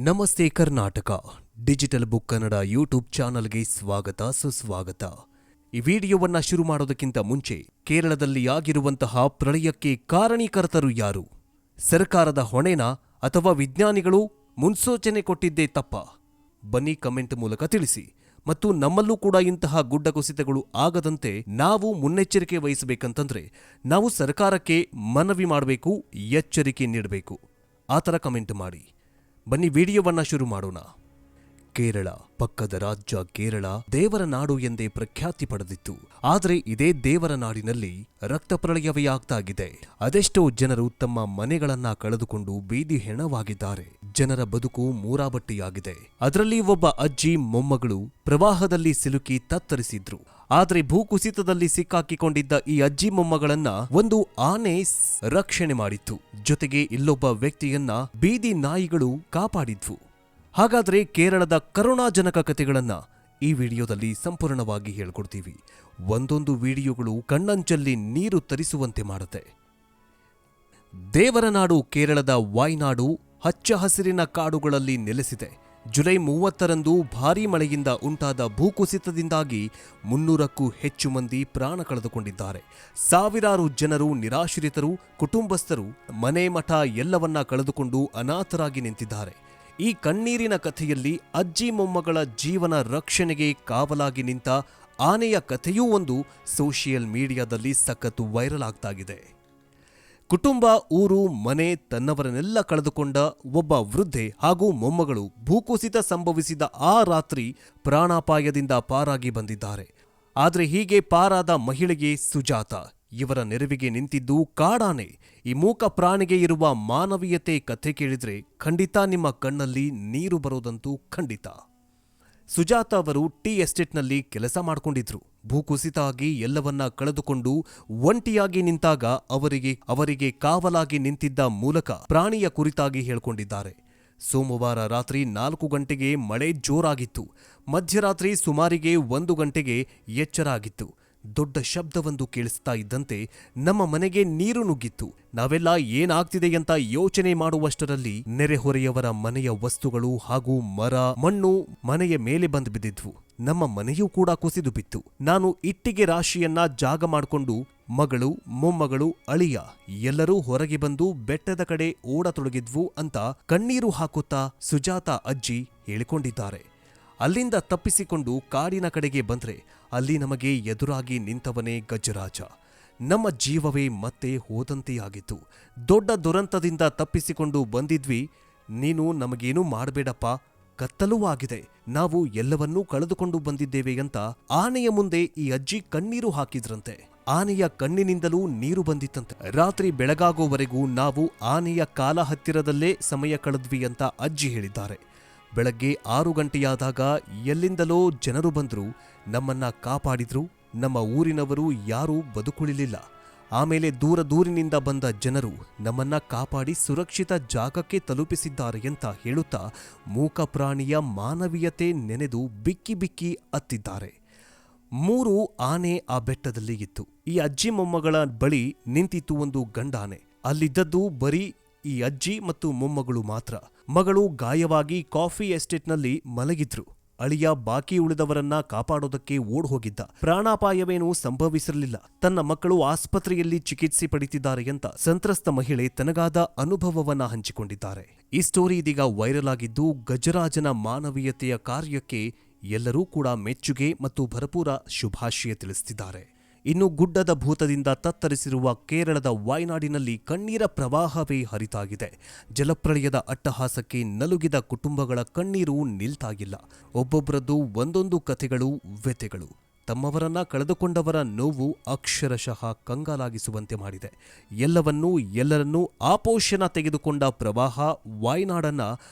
ನಮಸ್ತೆ Karnataka digital book Kannada YouTube ಚಾನಲ್ಗೆ ಸ್ವಾಗತ ಸುಸ್ವಾಗತ. ಈ ವಿಡಿಯೋವನ್ನ ಶುರು ಮಾಡೋದಕ್ಕಿಂತ ಮುಂಚೆ ಕೇರಳದಲ್ಲಿ ಆಗಿರುವಂತಹ ಪ್ರಳಯಕ್ಕೆ ಕಾರಣೀಕರ್ತರು ಯಾರು? ಸರ್ಕಾರದ ಹೊಣೆನಾ ಅಥವಾ ವಿಜ್ಞಾನಿಗಳು ಮುನ್ಸೂಚನೆ ಕೊಟ್ಟಿದ್ದೇ ತಪ್ಪ? ಬನ್ನಿ ಕಮೆಂಟ್ ಮೂಲಕ ತಿಳಿಸಿ. ಮತ್ತು ನಮ್ಮಲ್ಲೂ ಕೂಡ ಇಂತಹ ಗುಡ್ಡ ಕುಸಿತಗಳು ಆಗದಂತೆ ನಾವು ಮುನ್ನೆಚ್ಚರಿಕೆ ವಹಿಸಬೇಕಂತಂದ್ರೆ ನಾವು ಸರ್ಕಾರಕ್ಕೆ ಮನವಿ ಮಾಡಬೇಕು, ಎಚ್ಚರಿಕೆ ನೀಡಬೇಕು. ಆ ಥರ ಕಮೆಂಟ್ ಮಾಡಿ. ಬನ್ನಿ ವಿಡಿಯೋವನ್ನ ಶುರು ಮಾಡೋಣ. ಕೇರಳ, ಪಕ್ಕದ ರಾಜ್ಯ ಕೇರಳ ದೇವರ ನಾಡು ಎಂದೇ ಪ್ರಖ್ಯಾತಿ ಪಡೆದಿತ್ತು. ಆದರೆ ಇದೇ ದೇವರ ನಾಡಿನಲ್ಲಿ ರಕ್ತ ಪ್ರಳಯವೇ ಆಗ್ತಾಗಿದೆ. ಅದೆಷ್ಟೋ ಜನರು ತಮ್ಮ ಮನೆಗಳನ್ನ ಕಳೆದುಕೊಂಡು ಬೀದಿ ಹೆಣವಾಗಿದ್ದಾರೆ. ಜನರ ಬದುಕು ಮೂರಾಬಟ್ಟಿಯಾಗಿದೆ. ಅದರಲ್ಲಿ ಒಬ್ಬ ಅಜ್ಜಿ ಮೊಮ್ಮಗಳು ಪ್ರವಾಹದಲ್ಲಿ ಸಿಲುಕಿ ತತ್ತರಿಸಿದ್ರು. ಆದರೆ ಭೂಕುಸಿತದಲ್ಲಿ ಸಿಕ್ಕಾಕಿಕೊಂಡಿದ್ದ ಈ ಅಜ್ಜಿ ಮೊಮ್ಮಗಳನ್ನ ಒಂದು ಆನೆ ರಕ್ಷಣೆ ಮಾಡಿತ್ತು. ಜೊತೆಗೆ ಇಲ್ಲೊಬ್ಬ ವ್ಯಕ್ತಿಯನ್ನ ಬೀದಿ ನಾಯಿಗಳು ಕಾಪಾಡಿದ್ವು. ಹಾಗಾದ್ರೆ ಕೇರಳದ ಕರುಣಾಜನಕ ಕಥೆಗಳನ್ನ ಈ ವಿಡಿಯೋದಲ್ಲಿ ಸಂಪೂರ್ಣವಾಗಿ ಹೇಳ್ಕೊಡ್ತೀವಿ. ಒಂದೊಂದು ವಿಡಿಯೋಗಳು ಕಣ್ಣಂಚಲ್ಲಿ ನೀರು ತರಿಸುವಂತೆ ಮಾಡುತ್ತೆ. ದೇವರ ನಾಡು ಕೇರಳದ ವಾಯ್ನಾಡು ಹಚ್ಚ ಹಸಿರಿನ ಕಾಡುಗಳಲ್ಲಿ ನೆಲೆಸಿದೆ. ಜುಲೈ 30ರಂದು ಭಾರೀ ಮಳೆಯಿಂದ ಉಂಟಾದ ಭೂಕುಸಿತದಿಂದಾಗಿ 300ಕ್ಕೂ ಹೆಚ್ಚು ಮಂದಿ ಪ್ರಾಣ ಕಳೆದುಕೊಂಡಿದ್ದಾರೆ. ಸಾವಿರಾರು ಜನರು ನಿರಾಶ್ರಿತರು, ಕುಟುಂಬಸ್ಥರು ಮನೆ ಮಠ ಎಲ್ಲವನ್ನ ಕಳೆದುಕೊಂಡು ಅನಾಥರಾಗಿ ನಿಂತಿದ್ದಾರೆ. ಈ ಕಣ್ಣೀರಿನ ಕಥೆಯಲ್ಲಿ ಅಜ್ಜಿ ಮೊಮ್ಮಗಳ ಜೀವನ ರಕ್ಷಣೆಗೆ ಕಾವಲಾಗಿ ನಿಂತ ಆನೆಯ ಕಥೆಯೂ ಒಂದು ಸೋಷಿಯಲ್ ಮೀಡಿಯಾದಲ್ಲಿ ಸಖತ್ತು ವೈರಲ್ ಆಗ್ತಾಗಿದೆ. ಕುಟುಂಬ, ಊರು, ಮನೆ, ತನ್ನವರನ್ನೆಲ್ಲ ಕಳೆದುಕೊಂಡ ಒಬ್ಬ ವೃದ್ಧೆ ಹಾಗೂ ಮೊಮ್ಮಗಳು ಭೂಕುಸಿತ ಸಂಭವಿಸಿದ ಆ ರಾತ್ರಿ ಪ್ರಾಣಾಪಾಯದಿಂದ ಪಾರಾಗಿ ಬಂದಿದ್ದಾರೆ. ಆದರೆ ಹೀಗೆ ಪಾರಾದ ಮಹಿಳೆಗೆ ಸುಜಾತ, ಇವರ ನೆರವಿಗೆ ನಿಂತಿದ್ದು ಕಾಡಾನೆ. ಈ ಮೂಕ ಪ್ರಾಣಿಗೆ ಇರುವ ಮಾನವೀಯತೆ ಕಥೆ ಕೇಳಿದ್ರೆ ಖಂಡಿತ ನಿಮ್ಮ ಕಣ್ಣಲ್ಲಿ ನೀರು ಬರೋದಂತೂ ಖಂಡಿತ. ಸುಜಾತ ಅವರು ಟೀ ಎಸ್ಟೇಟ್ನಲ್ಲಿ ಕೆಲಸ ಮಾಡಿಕೊಂಡಿದ್ರು. ಭೂಕುಸಿತ ಆಗಿ ಎಲ್ಲವನ್ನ ಕಳೆದುಕೊಂಡು ಒಂಟಿಯಾಗಿ ನಿಂತಾಗ ಅವರಿಗೆ ಕಾವಲಾಗಿ ನಿಂತಿದ್ದ ಮೂಲಕ ಪ್ರಾಣಿಯ ಕುರಿತಾಗಿ ಹೇಳ್ಕೊಂಡಿದ್ದಾರೆ. ಸೋಮವಾರ ರಾತ್ರಿ 4 ಗಂಟೆಗೆ ಮಳೆ ಜೋರಾಗಿತ್ತು. ಮಧ್ಯರಾತ್ರಿ ಸುಮಾರಿಗೆ 1 ಗಂಟೆಗೆ ಎಚ್ಚರ ಆಗಿತ್ತು. ದೊಡ್ಡ ಶಬ್ದವೊಂದು ಕೇಳಿಸ್ತಾ ಇದ್ದಂತೆ ನಮ್ಮ ಮನೆಗೆ ನೀರು ನುಗ್ಗಿತ್ತು. ನಾವೆಲ್ಲ ಏನಾಗ್ತಿದೆ ಅಂತ ಯೋಚನೆ ಮಾಡುವಷ್ಟರಲ್ಲಿ ನೆರೆಹೊರೆಯವರ ಮನೆಯ ವಸ್ತುಗಳು ಹಾಗೂ ಮರ, ಮಣ್ಣು ಮನೆಯ ಮೇಲೆ ಬಂದು ಬಿದ್ದಿದ್ವು. ನಮ್ಮ ಮನೆಯೂ ಕೂಡ ಕುಸಿದು ಬಿತ್ತು. ನಾನು ಇಟ್ಟಿಗೆ ರಾಶಿಯನ್ನ ಜಾಗ ಮಾಡಿಕೊಂಡು ಮಗಳು, ಮೊಮ್ಮಗಳು, ಅಳಿಯ ಎಲ್ಲರೂ ಹೊರಗೆ ಬಂದು ಬೆಟ್ಟದ ಕಡೆ ಓಡತೊಡಗಿದ್ವು ಅಂತ ಕಣ್ಣೀರು ಹಾಕುತ್ತಾ ಸುಜಾತ ಅಜ್ಜಿ ಹೇಳಿಕೊಂಡಿದ್ದಾರೆ. ಅಲ್ಲಿಂದ ತಪ್ಪಿಸಿಕೊಂಡು ಕಾಡಿನ ಕಡೆಗೆ ಬಂದ್ರೆ ಅಲ್ಲಿ ನಮಗೆ ಎದುರಾಗಿ ನಿಂತವನೇ ಗಜರಾಜ. ನಮ್ಮ ಜೀವವೇ ಮತ್ತೆ ಹೋದಂತೆಯಾಗಿತ್ತು. ದೊಡ್ಡ ದುರಂತದಿಂದ ತಪ್ಪಿಸಿಕೊಂಡು ಬಂದಿದ್ವಿ. ನೀನು ನಮಗೇನೂ ಮಾಡಬೇಡಪ್ಪ, ಕತ್ತಲೂ ಆಗಿದೆ, ನಾವು ಎಲ್ಲವನ್ನೂ ಕಳೆದುಕೊಂಡು ಬಂದಿದ್ದೇವೆ ಅಂತ ಆನೆಯ ಮುಂದೆ ಈ ಅಜ್ಜಿ ಕಣ್ಣೀರು ಹಾಕಿದ್ರಂತೆ. ಆನೆಯ ಕಣ್ಣಿನಿಂದಲೂ ನೀರು ಬಂದಿತ್ತಂತೆ. ರಾತ್ರಿ ಬೆಳಗಾಗೋವರೆಗೂ ನಾವು ಆನೆಯ ಕಾಲ ಹತ್ತಿರದಲ್ಲೇ ಸಮಯ ಕಳೆದ್ವಿ ಅಂತ ಅಜ್ಜಿ ಹೇಳಿದ್ದಾರೆ. ಬೆಳಗ್ಗೆ 6 ಗಂಟೆಯಾದಾಗ ಎಲ್ಲಿಂದಲೋ ಜನರು ಬಂದ್ರು, ನಮ್ಮನ್ನ ಕಾಪಾಡಿದ್ರು. ನಮ್ಮ ಊರಿನವರು ಯಾರೂ ಬದುಕುಳಿಲಿಲ್ಲ. ಆಮೇಲೆ ದೂರನಿಂದ ಬಂದ ಜನರು ನಮ್ಮನ್ನ ಕಾಪಾಡಿ ಸುರಕ್ಷಿತ ಜಾಗಕ್ಕೆ ತಲುಪಿಸಿದ್ದಾರೆ ಅಂತ ಹೇಳುತ್ತಾ ಮೂಕ ಪ್ರಾಣಿಯ ಮಾನವೀಯತೆ ನೆನೆದು ಬಿಕ್ಕಿ ಬಿಕ್ಕಿ ಅತ್ತಿದ್ದಾರೆ. 3 ಆನೆ ಆ ಬೆಟ್ಟದಲ್ಲಿ ಇತ್ತು. ಈ ಅಜ್ಜಿ ಮೊಮ್ಮಗಳ ಬಳಿ ನಿಂತಿತ್ತು ಒಂದು ಗಂಡಾನೆ. ಅಲ್ಲಿದ್ದದ್ದು ಬರೀ ಈ ಅಜ್ಜಿ ಮತ್ತು ಮೊಮ್ಮಗಳು ಮಾತ್ರ. ಮಗಳು ಗಾಯವಾಗಿ ಕಾಫಿ ಎಸ್ಟೇಟ್ನಲ್ಲಿ ಮಲಗಿದ್ರು. ಅಳಿಯ ಬಾಕಿ ಉಳಿದವರನ್ನ ಕಾಪಾಡೋದಕ್ಕೆ ಓಡ್ ಹೋಗಿದ್ದ. ಪ್ರಾಣಾಪಾಯವೇನೂ ಸಂಭವಿಸಿರಲಿಲ್ಲ. ತನ್ನ ಮಕ್ಕಳು ಆಸ್ಪತ್ರೆಯಲ್ಲಿ ಚಿಕಿತ್ಸೆ ಪಡೆದಿದ್ದಾರೆ ಅಂತ ಸಂತ್ರಸ್ತ ಮಹಿಳೆ ತನಗಾದ ಅನುಭವವನ್ನ ಹಂಚಿಕೊಂಡಿದ್ದಾರೆ. ಈ ಸ್ಟೋರಿ ಇದೀಗ ವೈರಲ್ ಆಗಿದ್ದು ಗಜರಾಜನ ಮಾನವೀಯತೆಯ ಕಾರ್ಯಕ್ಕೆ ಎಲ್ಲರೂ ಕೂಡ ಮೆಚ್ಚುಗೆ ಮತ್ತು ಭರಪೂರ ಶುಭಾಶಯ ತಿಳಿಸುತ್ತಿದ್ದಾರೆ. ಇನ್ನು ಗುಡ್ಡದ ಭೂತದಿಂದ ತತ್ತರಿಸಿರುವ ಕೇರಳದ ವಾಯ್ನಾಡಿನಲ್ಲಿ ಕಣ್ಣೀರ ಪ್ರವಾಹವೇ ಹರಿತಾಗಿದೆ. ಜಲಪ್ರಳಯದ ಅಟ್ಟಹಾಸಕ್ಕೆ ನಲುಗಿದ ಕುಟುಂಬಗಳ ಕಣ್ಣೀರು ನಿಲ್ತಾಗಿಲ್ಲ. ಒಬ್ಬೊಬ್ಬರದ್ದು ಒಂದೊಂದು ಕಥೆಗಳು, ವ್ಯಥೆಗಳು. ತಮ್ಮವರನ್ನ ಕಳೆದುಕೊಂಡವರ ನೋವು ಅಕ್ಷರಶಃ ಕಂಗಾಲಾಗಿಸುವಂತೆ ಮಾಡಿದೆ. ಎಲ್ಲರನ್ನೂ ಆಪೋಷಣ ತೆಗೆದುಕೊಂಡ ಪ್ರವಾಹ ವಾಯ್ನಾಡನ್ನ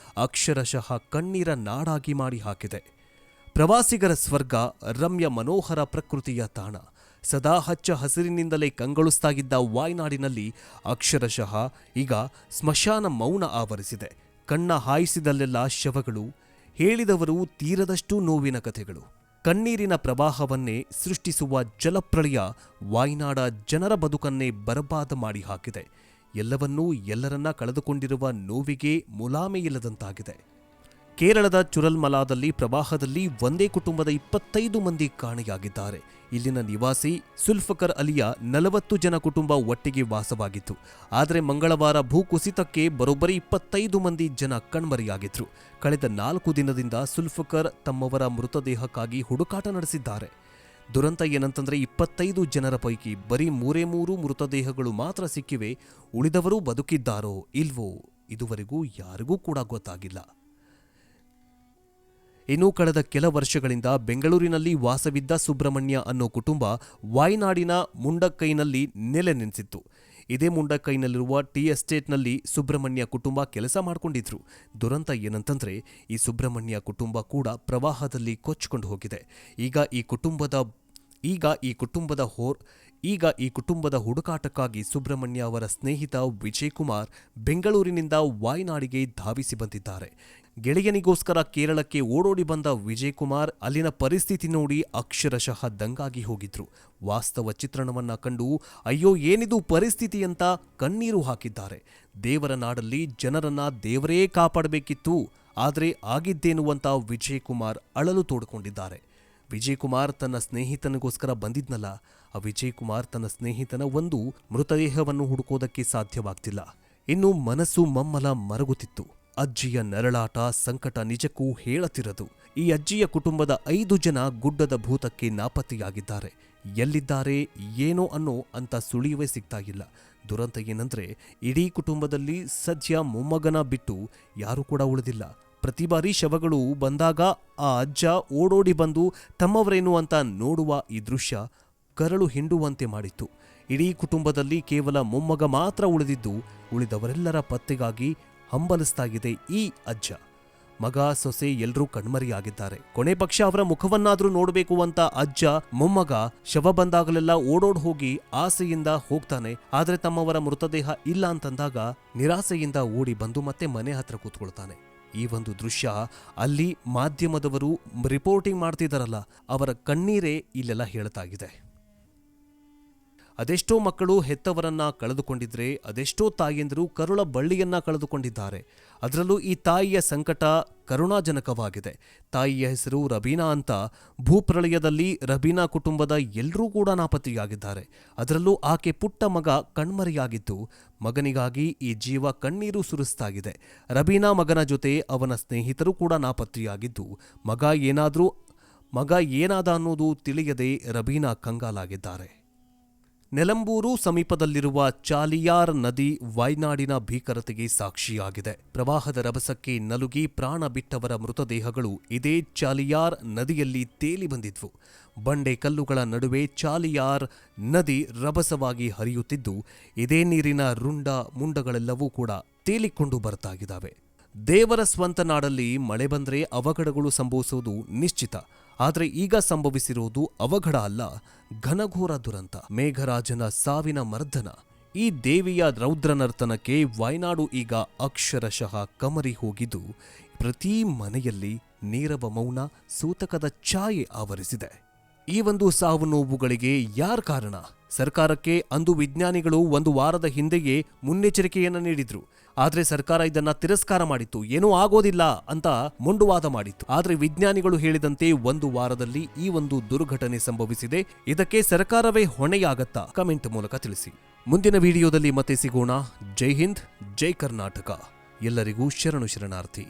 ಅಕ್ಷರಶಃ ಕಣ್ಣೀರ ನಾಡಾಗಿ ಮಾಡಿ ಹಾಕಿದೆ. ಪ್ರವಾಸಿಗರ ಸ್ವರ್ಗ, ರಮ್ಯ ಮನೋಹರ ಪ್ರಕೃತಿಯ ತಾಣ, ಸದಾ ಹಚ್ಚ ಹಸಿರಿನಿಂದಲೇ ಕಂಗೊಳಿಸ್ತಾಗಿದ್ದ ವಾಯ್ನಾಡಿನಲ್ಲಿ ಅಕ್ಷರಶಃ ಈಗ ಸ್ಮಶಾನ ಮೌನ ಆವರಿಸಿದೆ. ಕಣ್ಣ ಹಾಯಿಸಿದಲ್ಲೆಲ್ಲ ಶವಗಳು, ಹೇಳಿದವರು ತೀರದಷ್ಟು ನೋವಿನ ಕಥೆಗಳು. ಕಣ್ಣೀರಿನ ಪ್ರವಾಹವನ್ನೇ ಸೃಷ್ಟಿಸುವ ಜಲಪ್ರಳಯ ವಾಯ್ನಾಡ ಜನರ ಬದುಕನ್ನೇ ಬರಬಾದ ಮಾಡಿ ಹಾಕಿದೆ. ಎಲ್ಲರನ್ನ ಕಳೆದುಕೊಂಡಿರುವ ನೋವಿಗೆ ಮುಲಾಮೆ ಇಲ್ಲದಂತಾಗಿದೆ. ಕೇರಳದ ಚುರಲ್ಮಲಾದಲ್ಲಿ ಪ್ರವಾಹದಲ್ಲಿ ಒಂದೇ ಕುಟುಂಬದ 25 ಮಂದಿ ಕಾಣೆಯಾಗಿದ್ದಾರೆ. ಇಲ್ಲಿನ ನಿವಾಸಿ ಸುಲ್ಫಕರ್ ಅಲಿಯ 40 ಜನ ಕುಟುಂಬ ಒಟ್ಟಿಗೆ ವಾಸವಾಗಿತ್ತು. ಆದರೆ ಮಂಗಳವಾರ ಭೂಕುಸಿತಕ್ಕೆ ಬರೋಬ್ಬರಿ 25 ಮಂದಿ ಜನ ಕಣ್ಮರೆಯಾಗಿದ್ರು. ಕಳೆದ 4 ದಿನದಿಂದ ಸುಲ್ಫಕರ್ ತಮ್ಮವರ ಮೃತದೇಹಕ್ಕಾಗಿ ಹುಡುಕಾಟ ನಡೆಸಿದ್ದಾರೆ. ದುರಂತ ಏನಂತಂದ್ರೆ 25 ಜನರ ಪೈಕಿ ಬರೀ 3 ಮೃತದೇಹಗಳು ಮಾತ್ರ ಸಿಕ್ಕಿವೆ. ಉಳಿದವರು ಬದುಕಿದ್ದಾರೋ ಇಲ್ವೋ ಇದುವರೆಗೂ ಯಾರಿಗೂ ಕೂಡ ಗೊತ್ತಾಗಿಲ್ಲ. ಇನ್ನು ಕಳೆದ ಕೆಲ ವರ್ಷಗಳಿಂದ ಬೆಂಗಳೂರಿನಲ್ಲಿ ವಾಸವಿದ್ದ ಸುಬ್ರಹ್ಮಣ್ಯ ಅನ್ನೋ ಕುಟುಂಬ ವಾಯ್ನಾಡಿನ ಮುಂಡಕ್ಕೈನಲ್ಲಿ ನೆಲೆ ನಿಲ್ಲಿಸಿತ್ತು. ಇದೇ ಮುಂಡಕ್ಕೈನಲ್ಲಿರುವ ಟೀ ಎಸ್ಟೇಟ್ನಲ್ಲಿ ಸುಬ್ರಹ್ಮಣ್ಯ ಕುಟುಂಬ ಕೆಲಸ ಮಾಡಿಕೊಂಡಿದ್ರು. ದುರಂತ ಏನಂತಂದ್ರೆ ಈ ಸುಬ್ರಹ್ಮಣ್ಯ ಕುಟುಂಬ ಕೂಡ ಪ್ರವಾಹದಲ್ಲಿ ಕೊಚ್ಚಿಕೊಂಡು ಹೋಗಿದೆ. ಈಗ ಈ ಕುಟುಂಬದ ಹುಡುಕಾಟಕ್ಕಾಗಿ ಸುಬ್ರಹ್ಮಣ್ಯ ಅವರ ಸ್ನೇಹಿತ ವಿಜಯ್ ಕುಮಾರ್ ಬೆಂಗಳೂರಿನಿಂದ ವಾಯ್ನಾಡಿಗೆ ಧಾವಿಸಿ ಬಂದಿದ್ದಾರೆ. ಗೆಳೆಯನಿಗೋಸ್ಕರ ಕೇರಳಕ್ಕೆ ಓಡೋಡಿ ಬಂದ ವಿಜಯ್ ಕುಮಾರ್ ಅಲ್ಲಿನ ಪರಿಸ್ಥಿತಿ ನೋಡಿ ಅಕ್ಷರಶಃ ದಂಗಾಗಿ ಹೋಗಿದ್ರು. ವಾಸ್ತವ ಚಿತ್ರಣವನ್ನ ಕಂಡು ಅಯ್ಯೋ ಏನಿದು ಪರಿಸ್ಥಿತಿ ಅಂತ ಕಣ್ಣೀರು ಹಾಕಿದ್ದಾರೆ. ದೇವರ ನಾಡಲ್ಲಿ ಜನರನ್ನ ದೇವರೇ ಕಾಪಾಡಬೇಕಿತ್ತು, ಆದರೆ ಆಗಿದ್ದೇನು ಅಂತ ವಿಜಯ್ ಕುಮಾರ್ ಅಳಲು ತೋಡಿಕೊಂಡಿದ್ದಾರೆ. ವಿಜಯ್ ಕುಮಾರ್ ತನ್ನ ಸ್ನೇಹಿತನಿಗೋಸ್ಕರ ಬಂದಿದ್ನಲ್ಲ, ಆ ವಿಜಯ್ ಕುಮಾರ್ ತನ್ನ ಸ್ನೇಹಿತನ ಒಂದು ಮೃತದೇಹವನ್ನು ಹುಡುಕೋದಕ್ಕೆ ಸಾಧ್ಯವಾಗ್ತಿಲ್ಲ. ಇನ್ನು ಮನಸ್ಸು ಮಮ್ಮಲ ಮರಗುತ್ತಿತ್ತು. ಅಜ್ಜಿಯ ನರಳಾಟ ಸಂಕಟ ನಿಜಕ್ಕೂ ಹೇಳತಿರದು. ಈ ಅಜ್ಜಿಯ ಕುಟುಂಬದ 5 ಜನ ಗುಡ್ಡದ ಭೂತಕ್ಕೆ ನಾಪತ್ತೆಯಾಗಿದ್ದಾರೆ. ಎಲ್ಲಿದ್ದಾರೆ ಏನೋ ಅನ್ನೋ ಅಂತ ಸುಳಿಯವೇ ಸಿಗ್ತಾ ಇಲ್ಲ. ದುರಂತ ಏನಂದ್ರೆ ಇಡೀ ಕುಟುಂಬದಲ್ಲಿ ಸದ್ಯ ಮೊಮ್ಮಗನ ಬಿಟ್ಟು ಯಾರೂ ಕೂಡ ಉಳಿದಿಲ್ಲ. ಪ್ರತಿ ಬಾರಿ ಶವಗಳು ಬಂದಾಗ ಆ ಅಜ್ಜ ಓಡೋಡಿ ಬಂದು ತಮ್ಮವರೇನು ಅಂತ ನೋಡುವ ಈ ದೃಶ್ಯ ಕರಳು ಹಿಂಡುವಂತೆ ಮಾಡಿತ್ತು. ಇಡೀ ಕುಟುಂಬದಲ್ಲಿ ಕೇವಲ ಮೊಮ್ಮಗ ಮಾತ್ರ ಉಳಿದಿದ್ದು, ಉಳಿದವರೆಲ್ಲರ ಪತ್ತೆಗಾಗಿ ಹಂಬಲಿಸ್ತಾ ಇದೆ ಈ ಅಜ್ಜ. ಮಗ ಸೊಸೆ ಎಲ್ಲರೂ ಕಣ್ಮರೆಯಾಗಿದ್ದಾರೆ. ಕೊನೆ ಪಕ್ಷ ಅವರ ಮುಖವನ್ನಾದ್ರೂ ನೋಡಬೇಕು ಅಂತ ಅಜ್ಜ ಮೊಮ್ಮಗ ಶವ ಬಂದಾಗಲೆಲ್ಲ ಓಡೋಡ್ ಹೋಗಿ ಆಸೆಯಿಂದ ಹೋಗ್ತಾನೆ. ಆದ್ರೆ ತಮ್ಮವರ ಮೃತದೇಹ ಇಲ್ಲ ಅಂತಂದಾಗ ನಿರಾಸೆಯಿಂದ ಓಡಿ ಬಂದು ಮತ್ತೆ ಮನೆ ಹತ್ರ ಕೂತ್ಕೊಳ್ತಾನೆ. ಈ ಒಂದು ದೃಶ್ಯ ಅಲ್ಲಿ ಮಾಧ್ಯಮದವರು ರಿಪೋರ್ಟಿಂಗ್ ಮಾಡ್ತಿದ್ದಾರಲ್ಲ, ಅವರ ಕಣ್ಣೀರೇ ಇಲ್ಲೆಲ್ಲ ಹೇಳ್ತಾ ಇದೆ. ಅದೆಷ್ಟೋ ಮಕ್ಕಳು ಹೆತ್ತವರನ್ನ ಕಳೆದುಕೊಂಡಿದ್ರೆ, ಅದೆಷ್ಟೋ ತಾಯಿಯಂದಿರು ಕರುಳ ಬಳ್ಳಿಯನ್ನ ಕಳೆದುಕೊಂಡಿದ್ದಾರೆ. ಅದರಲ್ಲೂ ಈ ತಾಯಿಯ ಸಂಕಟ ಕರುಣಾಜನಕವಾಗಿದೆ. ತಾಯಿಯ ಹೆಸರು ರಬೀನಾ ಅಂತ. ಭೂಪ್ರಳಯದಲ್ಲಿ ರಬೀನಾ ಕುಟುಂಬದ ಎಲ್ಲರೂ ಕೂಡ ನಾಪತ್ತೆಯಾಗಿದ್ದಾರೆ. ಅದರಲ್ಲೂ ಆಕೆ ಪುಟ್ಟ ಮಗ ಕಣ್ಮರೆಯಾಗಿದ್ದು, ಮಗನಿಗಾಗಿ ಈ ಜೀವ ಕಣ್ಣೀರು ಸುರಿಸ್ತಾಗಿದೆ. ರಬೀನಾ ಮಗನ ಜೊತೆ ಅವನ ಸ್ನೇಹಿತರು ಕೂಡ ನಾಪತ್ತೆಯಾಗಿದ್ದು, ಮಗ ಏನಾದ ಅನ್ನೋದು ತಿಳಿಯದೆ ರಬೀನಾ ಕಂಗಾಲಾಗಿದ್ದಾರೆ. ನೆಲಂಬೂರು ಸಮೀಪದಲ್ಲಿರುವ ಚಾಲಿಯಾರ್ ನದಿ ವಾಯ್ನಾಡಿನ ಭೀಕರತೆಗೆ ಸಾಕ್ಷಿಯಾಗಿದೆ. ಪ್ರವಾಹದ ರಭಸಕ್ಕೆ ನಲುಗಿ ಪ್ರಾಣ ಬಿಟ್ಟವರ ಮೃತದೇಹಗಳು ಇದೇ ಚಾಲಿಯಾರ್ ನದಿಯಲ್ಲಿ ತೇಲಿ ಬಂದಿದ್ವು. ಬಂಡೆ ಕಲ್ಲುಗಳ ನಡುವೆ ಚಾಲಿಯಾರ್ ನದಿ ರಭಸವಾಗಿ ಹರಿಯುತ್ತಿದ್ದು, ಇದೇ ನೀರಿನ ಮುಂಡಗಳೆಲ್ಲವೂ ಕೂಡ ತೇಲಿಕೊಂಡು ಬರ್ತಾಗಿದ್ದಾವೆ. ದೇವರ ಸ್ವಂತ ನಾಡಲ್ಲಿ ಮಳೆ ಬಂದ್ರೆ ಅವಘಡಗಳು ಸಂಭವಿಸುವುದು ನಿಶ್ಚಿತ. ಆದರೆ ಈಗ ಸಂಭವಿಸಿರುವುದು ಅವಘಡ ಅಲ್ಲ, ಘನಘೋರ ದುರಂತ. ಮೇಘರಾಜನ ಸಾವಿನ ಮರ್ದನ. ಈ ದೇವಿಯ ರೌದ್ರ ನರ್ತನಕ್ಕೆ ವಾಯ್ನಾಡು ಈಗ ಅಕ್ಷರಶಃ ಕಮರಿ ಹೋಗಿದ್ದು, ಪ್ರತಿ ಮನೆಯಲ್ಲಿ ನೀರವ ಮೌನ, ಸೂತಕದ ಛಾಯೆ ಆವರಿಸಿದೆ. ಈ ಒಂದು ಸಾವು ನೋವುಗಳಿಗೆ ಯಾರ ಕಾರಣ? ಸರ್ಕಾರಕ್ಕೆ ಅಂದು ವಿಜ್ಞಾನಿಗಳು 1 ವಾರದ ಹಿಂದೆಯೇ ಮುನ್ನೆಚ್ಚರಿಕೆಯನ್ನು ನೀಡಿದ್ರು. ಆದ್ರೆ ಸರ್ಕಾರ ಇದನ್ನ ತಿರಸ್ಕಾರ ಮಾಡಿತ್ತು. ಏನೂ ಆಗೋದಿಲ್ಲ ಅಂತ ಮೊಂಡುವಾದ ಮಾಡಿತ್ತು. ಆದ್ರೆ ವಿಜ್ಞಾನಿಗಳು ಹೇಳಿದಂತೆ 1 ವಾರದಲ್ಲಿ ಈ ಒಂದು ದುರ್ಘಟನೆ ಸಂಭವಿಸಿದೆ. ಇದಕ್ಕೆ ಸರ್ಕಾರವೇ ಹೊಣೆಯಾಗತ್ತಾ? ಕಮೆಂಟ್ ಮೂಲಕ ತಿಳಿಸಿ. ಮುಂದಿನ ವಿಡಿಯೋದಲ್ಲಿ ಮತ್ತೆ ಸಿಗೋಣ. ಜೈ ಹಿಂದ್, ಜೈ ಕರ್ನಾಟಕ. ಎಲ್ಲರಿಗೂ ಶರಣು ಶರಣಾರ್ಥಿ.